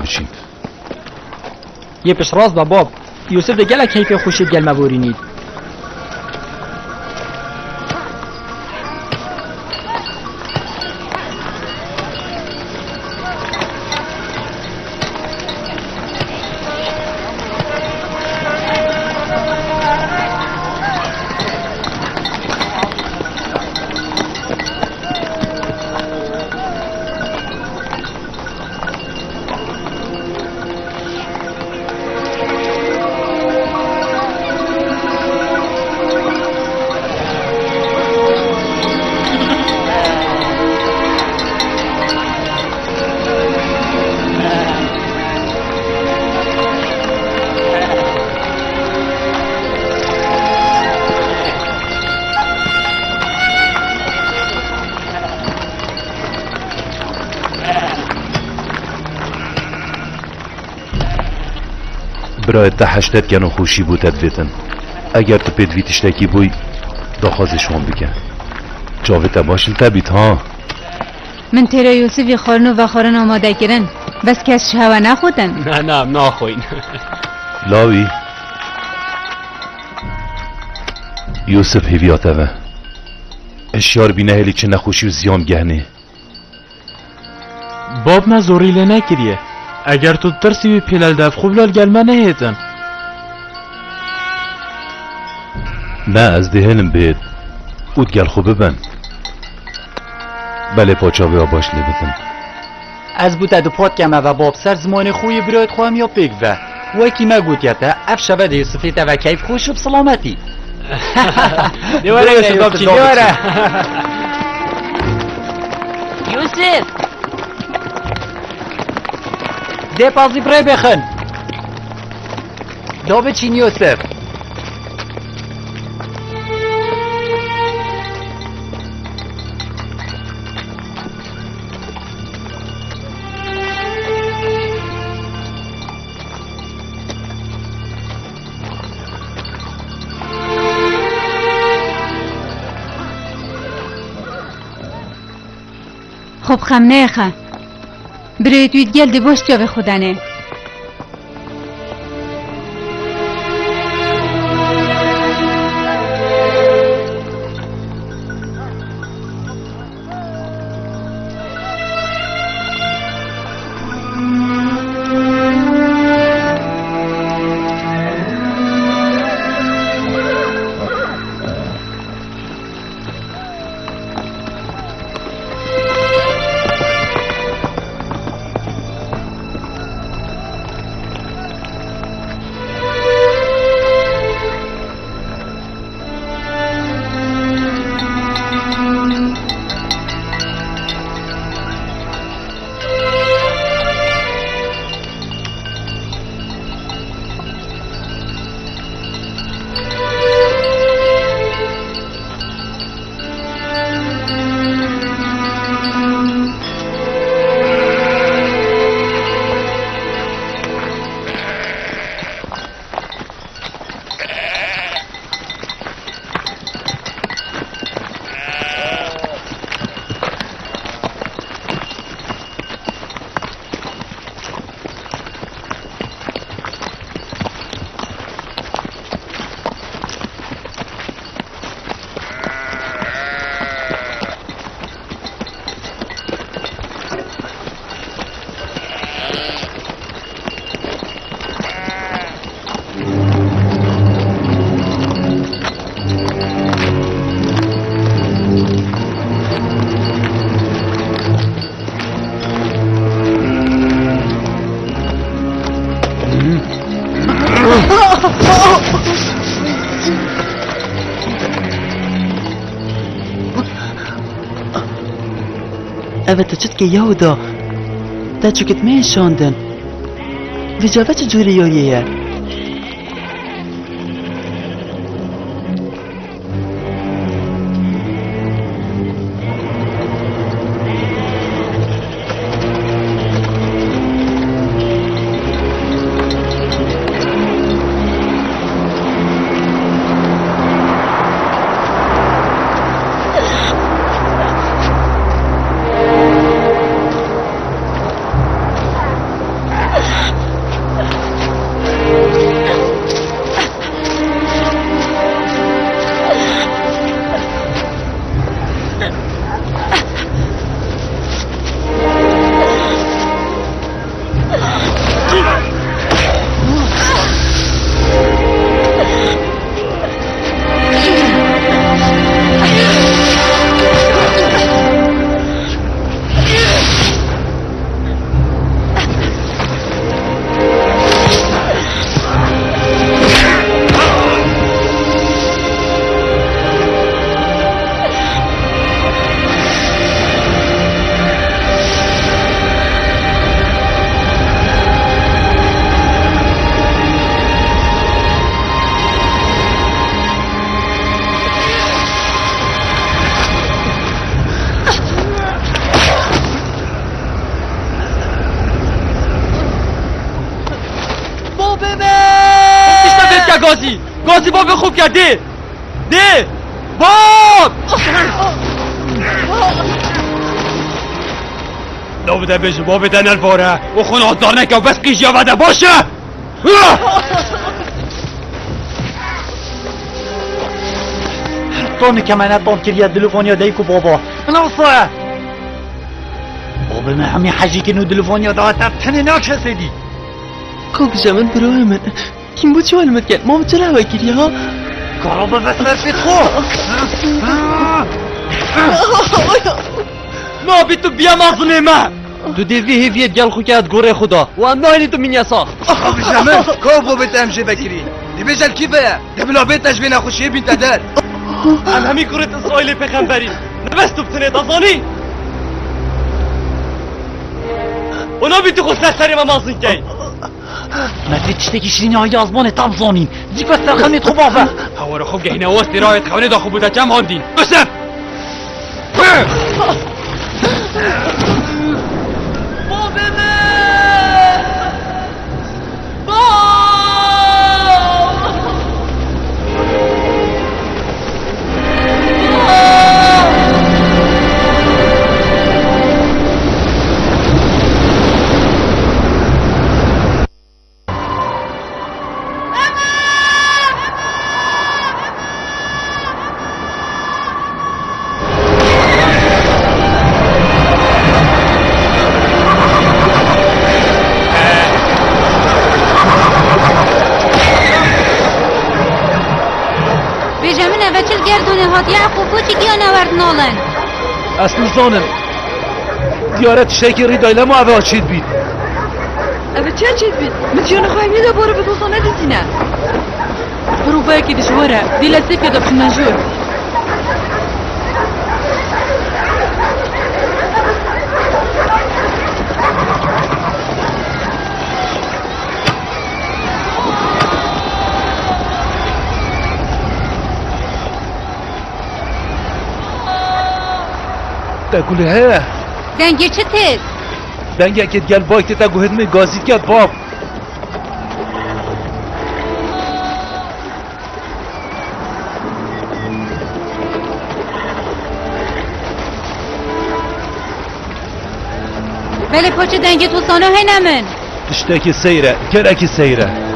بشین. یه پیش راست باب یوسف ده گلک حیف خوشید گل مبورینید. برای تحشتت گنو خوشی بودت بیتن. اگر تو پدوی تشتکی بوی داخوازشون بگن جاویت باشن تبیت ها. من تیره یوسفی خورنو و خورن آماده گرن بس کس شهوه نخودن. نه نخوین. لاوی یوسف هیویاته و اشیار بینه هلی چه نخوشی و زیام گهنه. باب ما زوریله نکریه. اگر تو ترسی بی پیلال دف خوب لال گلمه نهیتن. نه از دهنم بید اود گل خوبه بن. بله پاچاوی آباش لبتن. از بود ادو پات گمه و باب سر زمان خوی برایت خواهم یا بگ و وکی ما گوتیته اف شود یوسفیت و کیف خوش و بسلامتی. دیواره یوسف بابچی دیواره. یوسف ده پازی برای بخن. دا بچین یوسف. خب خم نیخه برای توید گل دی باش جا به خودنه. Evet açık ki Yahuda da çöket mi şandın? Vicavet cüri yoye. باب من تشتغل که گازی باب خوب کرده ده باب لو بده بجو باب ده نلواره و خون آدار نکه و بس قیش یاوده باشه طوني كمان طون كريا دلوفونيا دايكو بابا نوصى بابا ما همي حاجي كنو دلوفونيا دا تني ناكش سيدي كوك جمن بروه من كم بو چوال متكن ما بچلا هوا كريا ها كهربا بس في خو ما بي تو بيا مظلمه تو دیوی هیویت گل خو کرد گوره خدا و هم ناینی تو مینیا ساخت أخو جمن كوبو بتأمجي بكري دي بيجال كيفية دبلو بيت نجبين أخو شيء بنت دار هم همی کرد اسرائیل پیغمبری نبست تو بتنه تازانی اونا بی تو خود سری ما مازن کی ما تشتكي شيرين هاي يازبون تابزونين ديك بس ترخمي تخبافة هوا رو خوب گهینه واستی رایت خونه دا خوب بوده کم هاندین بسم اصل زانم دیارت شکی ریدایله ما اوه چید بید اوه چید بید؟ متیان خواهیم یه دباره به دوستانه دیزینه برو باید که دشواره دیل سیف یاد بشن نجور تقول ها دنگه چه تیز؟ دنگه اکت گل باکت تا گوهدمه گازید کرد باب بله پاچه دنگه تو سانو هی نمن تشتاکی سیره کرکی سیره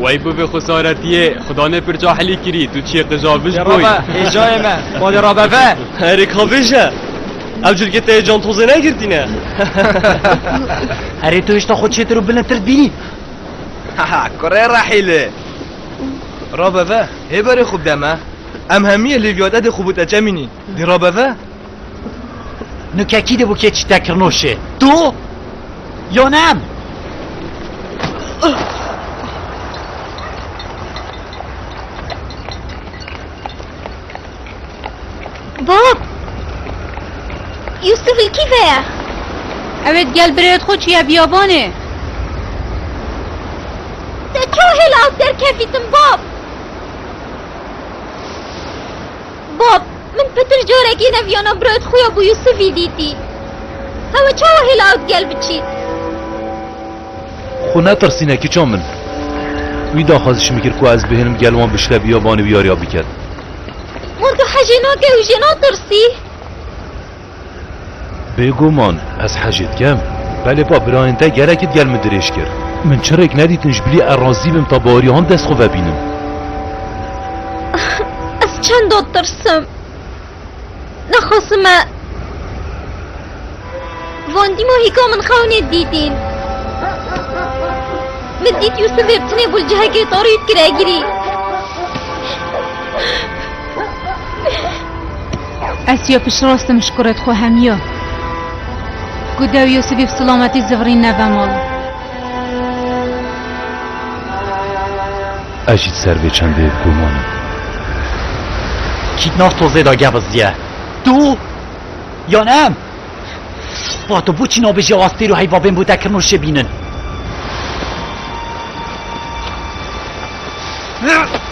وای بو به خسارتیه خدا نه پر جاهلی کری تو چی قجابش بوی رابا ایجای من مال رابا و هری کابشه اوجور که ته جان توزه نگیردینه هری تو اشتا خود چطور بلندتر بینی ها کره رحیله رابا و هی باری خوب دمه ام همیه لیویادت خوبوت اجمینی دی رابا و نککی ده بو که چی تکرنوشه تو یا نم باب يوسف الكيفية أبد قال بريد خوش يا بياباني تتشوهي الأصدر كيفيتم باب باب من بتر جوركي نفيانا بريد خويا بو يوسفي ديتي هوا تشوهي الأصدر بچيت خونه ترسینه که چون من وی داخوازش میکر که از بهنم گلوان بشله بیابانی بیاریا بکرد من تو حجینا که و جنا ترسی بگومان از حاجت کم بله با براینده گرکت گل مدرش کرد من چرا اک ندیتنش بلی ارازی بم تا باری هان دست خواه ببینم از چند داد ترسم نخواستم واندی ما هیکا من خونه دیدین من دید یوسف ابتنه بول جهه که طارید کرا گیری اسیا پش راستم شکرت خو همیا گوده یوسفی بسلامتی زورین نوامال اجید سر به چنده گمانم کیت ناف توزه دا گبزیه تو یا نم با تو بو چی نابجی آستی رو حیوا بین بوده که نوشه بینن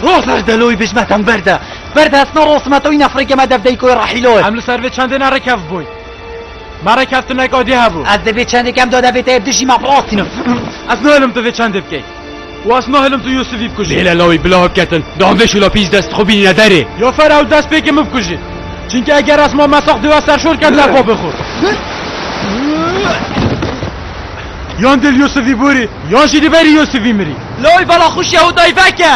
روز دلوی بجمتم برده اسنا رسمت و این افرقه ما دفده کوی رحیلوی حمل سر به چنده نرکف بوی مرا کفت نکادی هبو از دوی چنده کم داده بیت ابدشی مبراستینم از نهلم تو چنده بکی و از نهلم تو یوسفی بکشی لیلا لاوی بلا بکتن دانده شلا پیش دست خوبی نداره یا فراول دست بکی مبکشی چونکه اگر از ما مساق دو سر شور کرد لپا بخور یان دل یوسفی بوری یان شیدی بری یوسفی مری لاوی بلا خوش یهودای فکه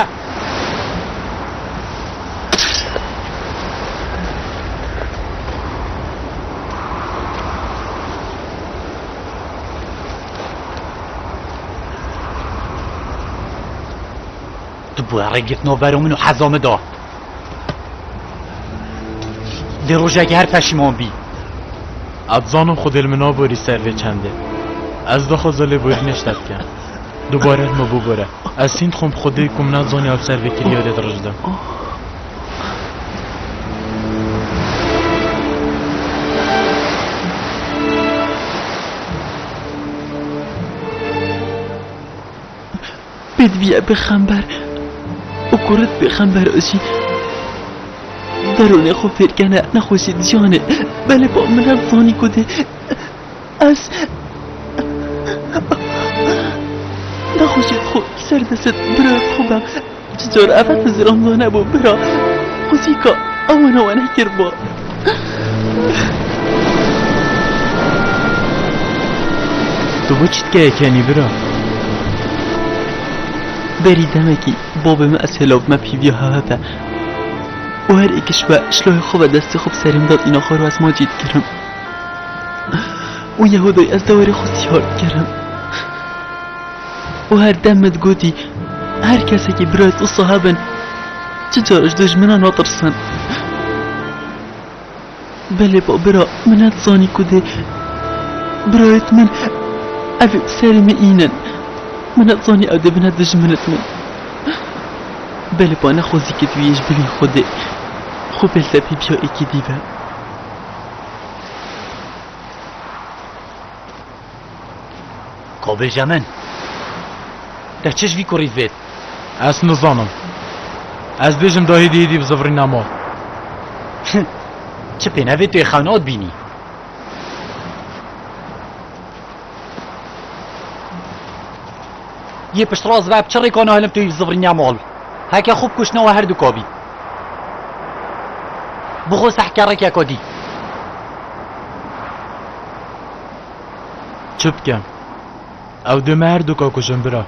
رگت نوبرو منو حزامه دا دی روژه هر پشیمان بی ادزانم خود المنا بوری سر و چنده از دو خوزاله بوری نشتت کن دوباره ما ببوره از سین خم خودی کم نزانی اب سر و کریاده درجدم بدویه بخنبر وكرت بخنبر أشي دروني خو فرقنا نخوشي جانه بله با من الظاني كده أس نخوشي خو سردست برا خوبم چطور أفت زرام دانه بو برا خوزيكا وانا كربا تو بو چيت که کنی برا بریدمکی باب ما از هلاب ما پیویا هوا و هر ایکش با شلوه خوب دست خوب سرم داد اینا خارو از ما جید کرم و یهودای از دواری خود یاد کرم و هر دمت گودی هر کسی که برایت و صحابن چجارش دجمنان و ترسن بله با برا منت زانی کده برایت من اوی سرم اینن من اتظاني او دبنا دجمنت من بله با انا خوزي كدويش بلي خوده خو بلتبي بيو ايكي ديبا كوبل جمن ده چش في كوريد بيت اس نظانم از بيجم داهي ديدي بزفرين نمال چه پینوی توی خانات بینی یه پشت راز و بچه کانه هلم توی زبرین مال هکه خوب کشنه و هر دو کابی بخو سحکرک یکادی چه بکم او دو هر دو کا کشم برا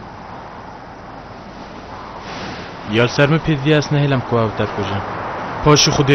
یال سرم پیدوی از نهلم که او تر کشم پاشو خودی